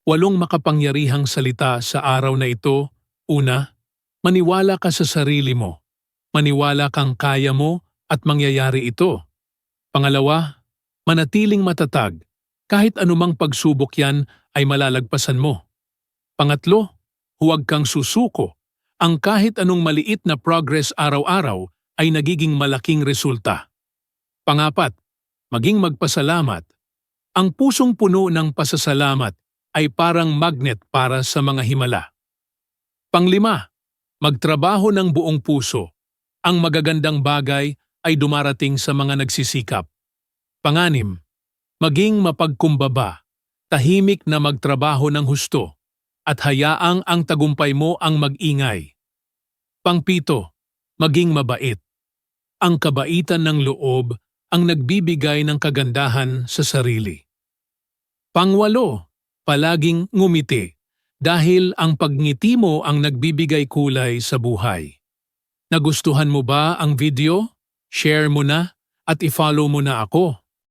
8 makapangyarihang salita sa araw na ito. Una, maniwala ka sa sarili mo. Maniwala kang kaya mo at mangyayari ito. Pangalawa, manatiling matatag. Kahit anumang pagsubok yan ay malalagpasan mo. Pangatlo, huwag kang susuko. Ang kahit anong maliit na progress araw-araw ay nagiging malaking resulta. Pangapat, maging magpasalamat. Ang pusong puno ng pasasalamat ay parang magnet para sa mga himala. Panglima, magtrabaho ng buong puso. Ang magagandang bagay ay dumarating sa mga nagsisikap. Panganim, maging mapagkumbaba, tahimik na magtrabaho ng husto, at hayaang ang tagumpay mo ang mag-ingay. Pangpito, maging mabait. Ang kabaitan ng loob ang nagbibigay ng kagandahan sa sarili. Pangwalo, palaging ngumiti dahil ang pagngiti mo ang nagbibigay kulay sa buhay. Nagustuhan mo ba ang video? Share mo na at i-follow mo na ako.